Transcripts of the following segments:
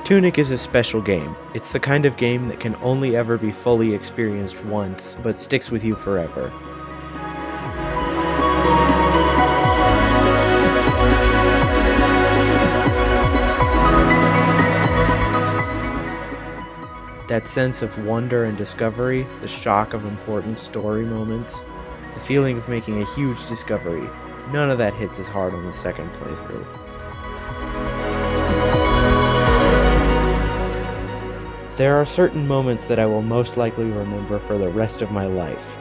Tunic is a special game. It's the kind of game that can only ever be fully experienced once, but sticks with you forever. That sense of wonder and discovery, the shock of important story moments, the feeling of making a huge discovery, none of that hits as hard on the second playthrough. There are certain moments that I will most likely remember for the rest of my life.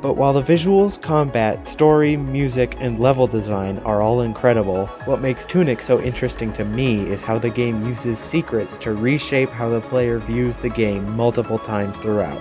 But while the visuals, combat, story, music, and level design are all incredible, what makes Tunic so interesting to me is how the game uses secrets to reshape how the player views the game multiple times throughout.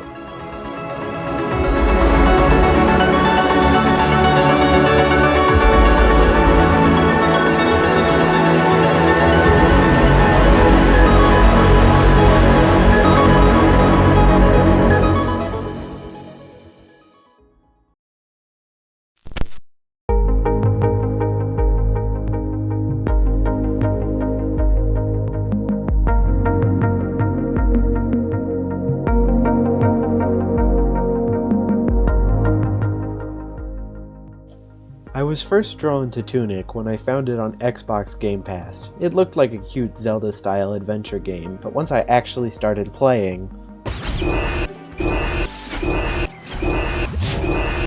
I was first drawn to Tunic when I found it on Xbox Game Pass. It looked like a cute Zelda-style adventure game, but once I actually started playing,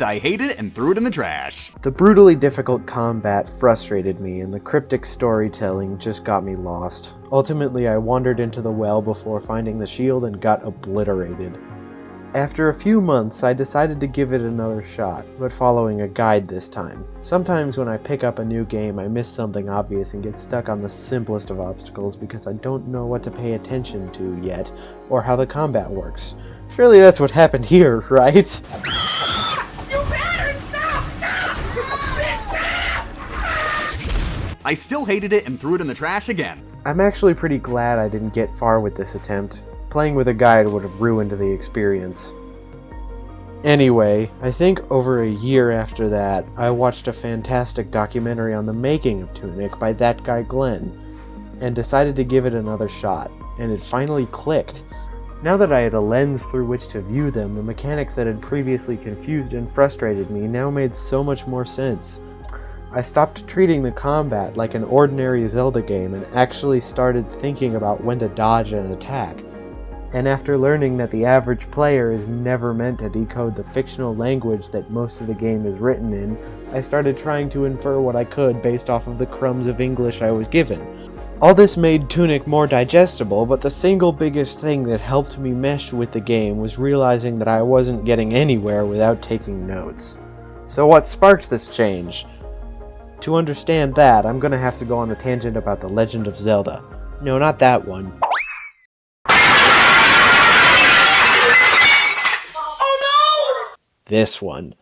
I hated it and threw it in the trash. The brutally difficult combat frustrated me, and the cryptic storytelling just got me lost. Ultimately, I wandered into the well before finding the shield and got obliterated. After a few months, I decided to give it another shot, but following a guide this time. Sometimes when I pick up a new game, I miss something obvious and get stuck on the simplest of obstacles because I don't know what to pay attention to yet, or how the combat works. Surely that's what happened here, right? I still hated it and threw it in the trash again. I'm actually pretty glad I didn't get far with this attempt. Playing with a guide would have ruined the experience. Anyway, I think over a year after that, I watched a fantastic documentary on the making of Tunic by that guy Glenn, and decided to give it another shot, and it finally clicked. Now that I had a lens through which to view them, the mechanics that had previously confused and frustrated me now made so much more sense. I stopped treating the combat like an ordinary Zelda game and actually started thinking about when to dodge an attack. And after learning that the average player is never meant to decode the fictional language that most of the game is written in, I started trying to infer what I could based off of the crumbs of English I was given. All this made Tunic more digestible, but the single biggest thing that helped me mesh with the game was realizing that I wasn't getting anywhere without taking notes. So what sparked this change? To understand that, I'm gonna have to go on a tangent about The Legend of Zelda. No, not that one. This one.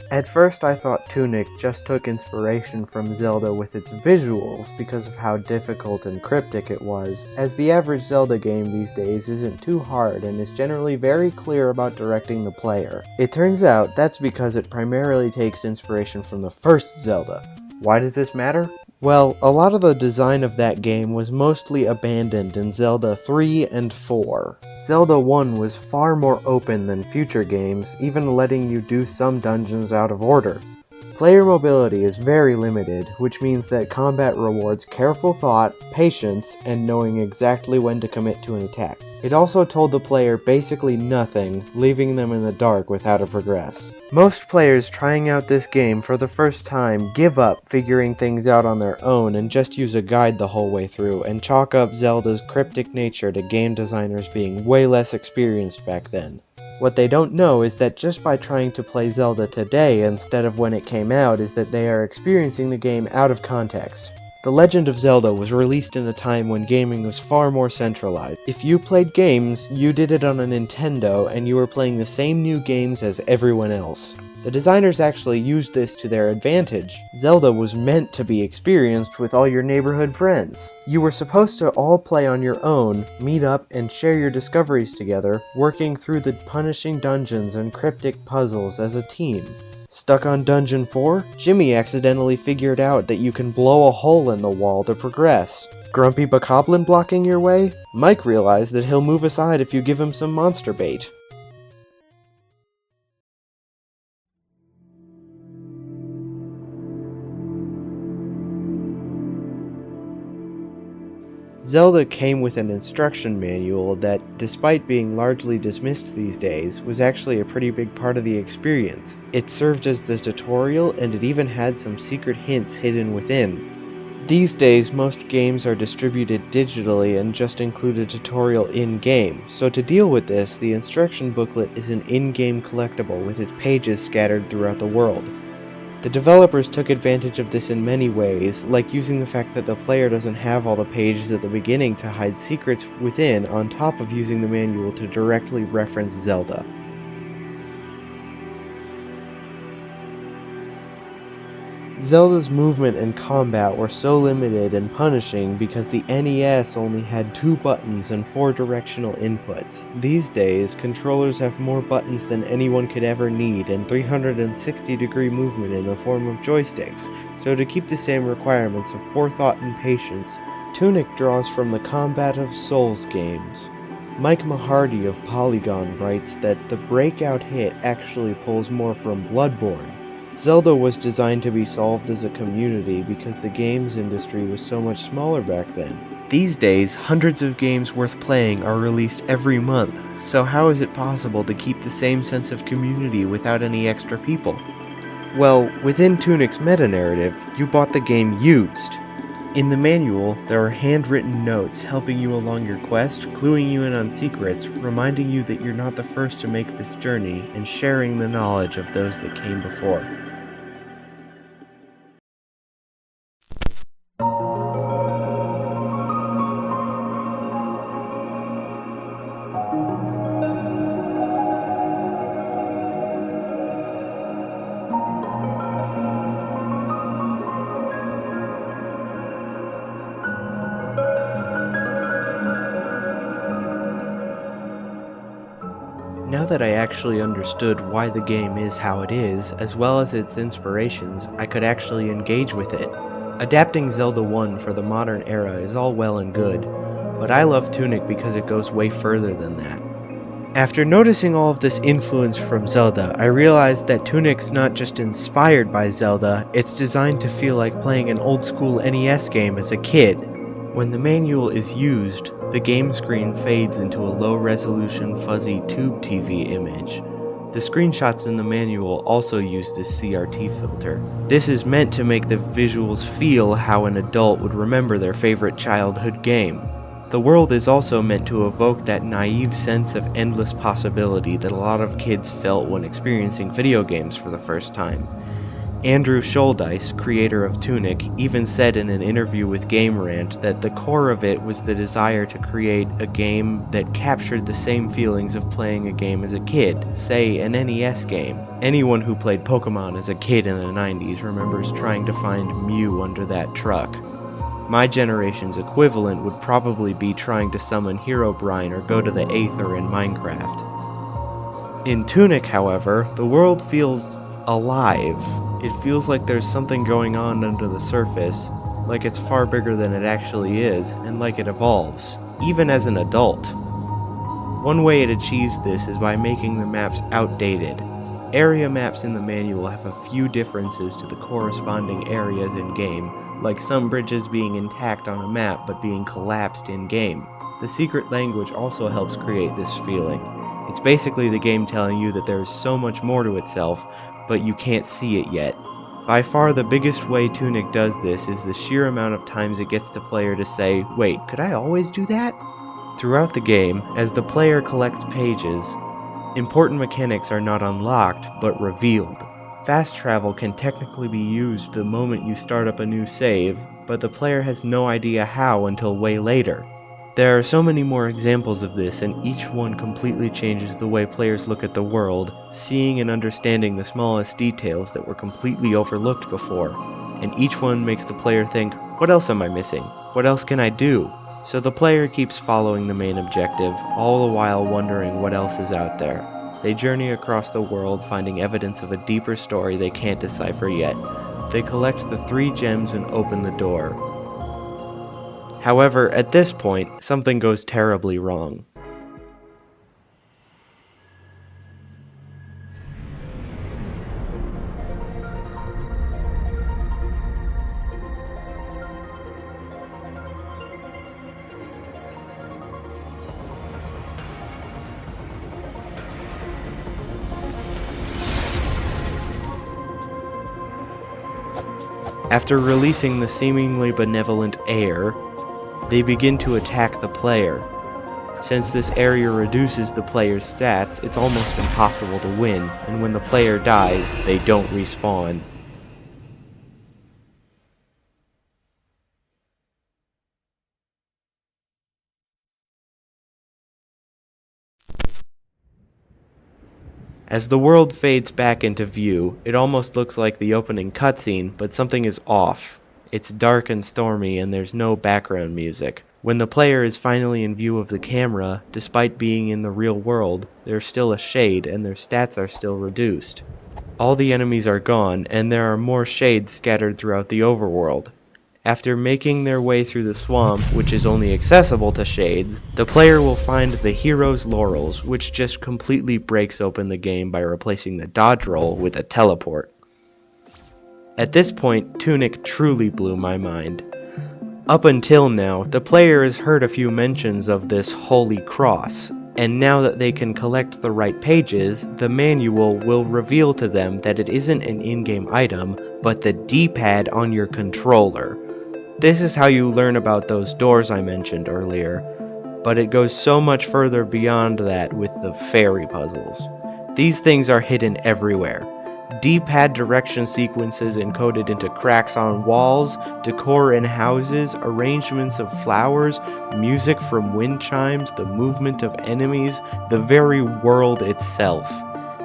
At first I thought Tunic just took inspiration from Zelda with its visuals because of how difficult and cryptic it was, as the average Zelda game these days isn't too hard and is generally very clear about directing the player. It turns out that's because it primarily takes inspiration from the first Zelda. Why does this matter? Well, a lot of the design of that game was mostly abandoned in Zelda 3 and 4. Zelda 1 was far more open than future games, even letting you do some dungeons out of order. Player mobility is very limited, which means that combat rewards careful thought, patience, and knowing exactly when to commit to an attack. It also told the player basically nothing, leaving them in the dark with how to progress. Most players trying out this game for the first time give up figuring things out on their own and just use a guide the whole way through, and chalk up Zelda's cryptic nature to game designers being way less experienced back then. What they don't know is that just by trying to play Zelda today instead of when it came out is that they are experiencing the game out of context. The Legend of Zelda was released in a time when gaming was far more centralized. If you played games, you did it on a Nintendo and you were playing the same new games as everyone else. The designers actually used this to their advantage. Zelda was meant to be experienced with all your neighborhood friends. You were supposed to all play on your own, meet up, and share your discoveries together, working through the punishing dungeons and cryptic puzzles as a team. Stuck on Dungeon 4? Jimmy accidentally figured out that you can blow a hole in the wall to progress. Grumpy Bokoblin blocking your way? Mike realized that he'll move aside if you give him some monster bait. Zelda came with an instruction manual that, despite being largely dismissed these days, was actually a pretty big part of the experience. It served as the tutorial, and it even had some secret hints hidden within. These days, most games are distributed digitally and just include a tutorial in-game, so to deal with this, the instruction booklet is an in-game collectible with its pages scattered throughout the world. The developers took advantage of this in many ways, like using the fact that the player doesn't have all the pages at the beginning to hide secrets within, on top of using the manual to directly reference Zelda. Zelda's movement and combat were so limited and punishing because the NES only had 2 buttons and 4 directional inputs. These days, controllers have more buttons than anyone could ever need and 360-degree movement in the form of joysticks, so to keep the same requirements of forethought and patience, Tunic draws from the combat of Souls games. Mike Mahardy of Polygon writes that the breakout hit actually pulls more from Bloodborne. Zelda was designed to be solved as a community because the games industry was so much smaller back then. These days, hundreds of games worth playing are released every month, so how is it possible to keep the same sense of community without any extra people? Well, within Tunic's meta-narrative, you bought the game used. In the manual, there are handwritten notes helping you along your quest, cluing you in on secrets, reminding you that you're not the first to make this journey, and sharing the knowledge of those that came before. Now that I actually understood why the game is how it is, as well as its inspirations, I could actually engage with it. Adapting Zelda 1 for the modern era is all well and good, but I love Tunic because it goes way further than that. After noticing all of this influence from Zelda, I realized that Tunic's not just inspired by Zelda, it's designed to feel like playing an old-school NES game as a kid. When the manual is used, the game screen fades into a low-resolution fuzzy tube TV image. The screenshots in the manual also use this CRT filter. This is meant to make the visuals feel how an adult would remember their favorite childhood game. The world is also meant to evoke that naive sense of endless possibility that a lot of kids felt when experiencing video games for the first time. Andrew Scholdice, creator of Tunic, even said in an interview with Game Rant that the core of it was the desire to create a game that captured the same feelings of playing a game as a kid, say an NES game. Anyone who played Pokemon as a kid in the 90s remembers trying to find Mew under that truck. My generation's equivalent would probably be trying to summon Herobrine or go to the Aether in Minecraft. In Tunic, however, the world feels alive. It feels like there's something going on under the surface, like it's far bigger than it actually is, and like it evolves, even as an adult. One way it achieves this is by making the maps outdated. Area maps in the manual have a few differences to the corresponding areas in-game, like some bridges being intact on a map but being collapsed in-game. The secret language also helps create this feeling. It's basically the game telling you that there is so much more to itself, but you can't see it yet. By far the biggest way Tunic does this is the sheer amount of times it gets the player to say, "Wait, could I always do that?" Throughout the game, as the player collects pages, important mechanics are not unlocked, but revealed. Fast travel can technically be used the moment you start up a new save, but the player has no idea how until way later. There are so many more examples of this, and each one completely changes the way players look at the world, seeing and understanding the smallest details that were completely overlooked before. And each one makes the player think, what else am I missing? What else can I do? So the player keeps following the main objective, all the while wondering what else is out there. They journey across the world, finding evidence of a deeper story they can't decipher yet. They collect the 3 gems and open the door. However, at this point, something goes terribly wrong. After releasing the seemingly benevolent air, they begin to attack the player. Since this area reduces the player's stats, it's almost impossible to win, and when the player dies, they don't respawn. As the world fades back into view, it almost looks like the opening cutscene, but something is off. It's dark and stormy, and there's no background music. When the player is finally in view of the camera, despite being in the real world, there's still a shade and their stats are still reduced. All the enemies are gone, and there are more shades scattered throughout the overworld. After making their way through the swamp, which is only accessible to shades, the player will find the hero's laurels, which just completely breaks open the game by replacing the dodge roll with a teleport. At this point, Tunic truly blew my mind. Up until now, the player has heard a few mentions of this holy cross, and now that they can collect the right pages, the manual will reveal to them that it isn't an in-game item, but the D-pad on your controller. This is how you learn about those doors I mentioned earlier, but it goes so much further beyond that with the fairy puzzles. These things are hidden everywhere. D-pad direction sequences encoded into cracks on walls, decor in houses, arrangements of flowers, music from wind chimes, the movement of enemies, the very world itself.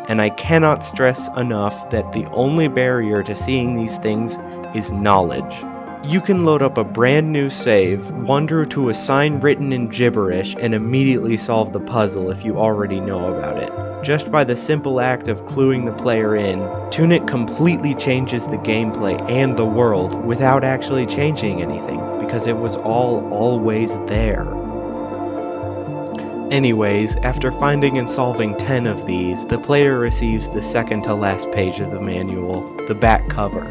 And I cannot stress enough that the only barrier to seeing these things is knowledge. You can load up a brand new save, wander to a sign written in gibberish, and immediately solve the puzzle if you already know about it. Just by the simple act of cluing the player in, Tunic completely changes the gameplay and the world without actually changing anything, because it was all always there. Anyways, after finding and solving 10 of these, the player receives the second to last page of the manual, the back cover.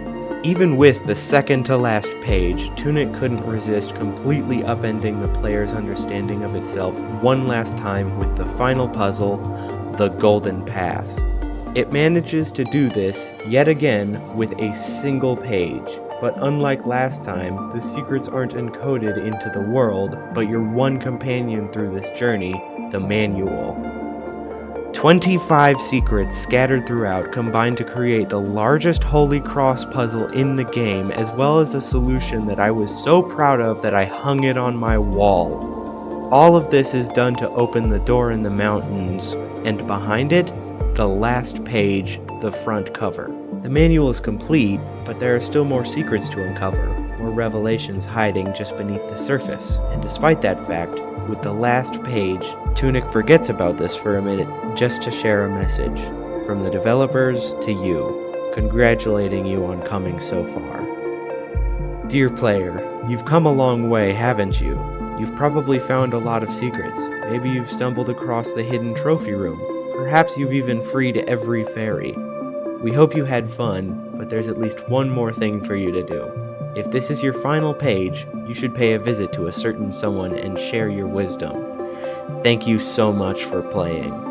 Even with the second to last page, Tunic couldn't resist completely upending the player's understanding of itself one last time with the final puzzle, the Golden Path. It manages to do this, yet again, with a single page. But unlike last time, the secrets aren't encoded into the world, but your one companion through this journey, the manual. 25 secrets scattered throughout combine to create the largest Holy Cross puzzle in the game, as well as a solution that I was so proud of that I hung it on my wall. All of this is done to open the door in the mountains, and behind it, the last page, the front cover. The manual is complete, but there are still more secrets to uncover, more revelations hiding just beneath the surface, and despite that fact, with the last page, Tunic forgets about this for a minute just to share a message from the developers to you, congratulating you on coming so far. Dear player, you've come a long way, haven't you? You've probably found a lot of secrets. Maybe you've stumbled across the hidden trophy room. Perhaps you've even freed every fairy. We hope you had fun, but there's at least one more thing for you to do. If this is your final page, you should pay a visit to a certain someone and share your wisdom. Thank you so much for playing.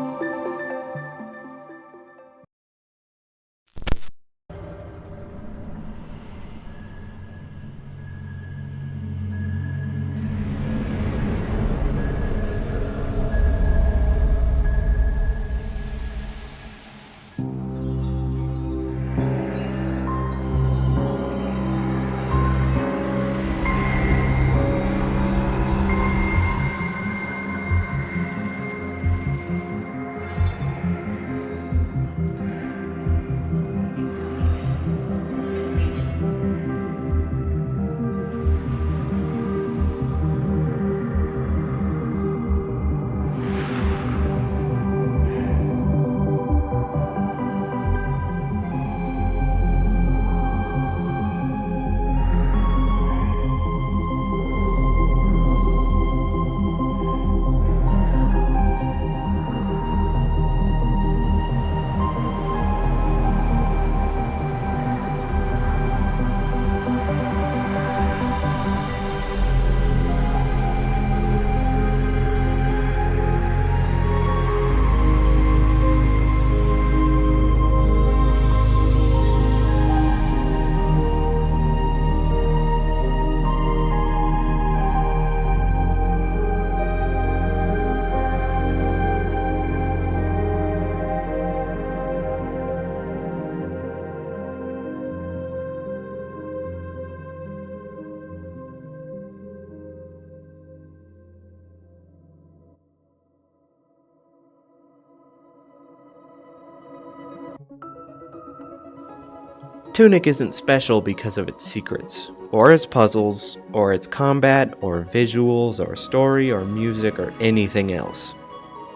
Tunic isn't special because of its secrets, or its puzzles, or its combat, or visuals, or story, or music, or anything else.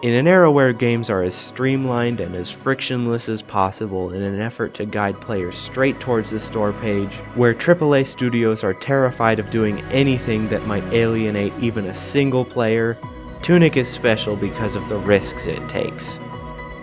In an era where games are as streamlined and as frictionless as possible in an effort to guide players straight towards the store page, where AAA studios are terrified of doing anything that might alienate even a single player, Tunic is special because of the risks it takes.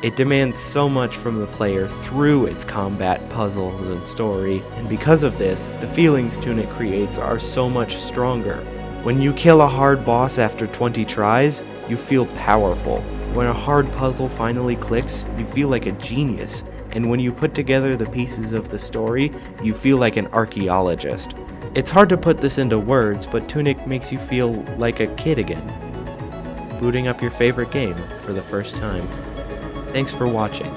It demands so much from the player through its combat, puzzles, and story, and because of this, the feelings Tunic creates are so much stronger. When you kill a hard boss after 20 tries, you feel powerful. When a hard puzzle finally clicks, you feel like a genius. And when you put together the pieces of the story, you feel like an archaeologist. It's hard to put this into words, but Tunic makes you feel like a kid again, booting up your favorite game for the first time. Thanks for watching.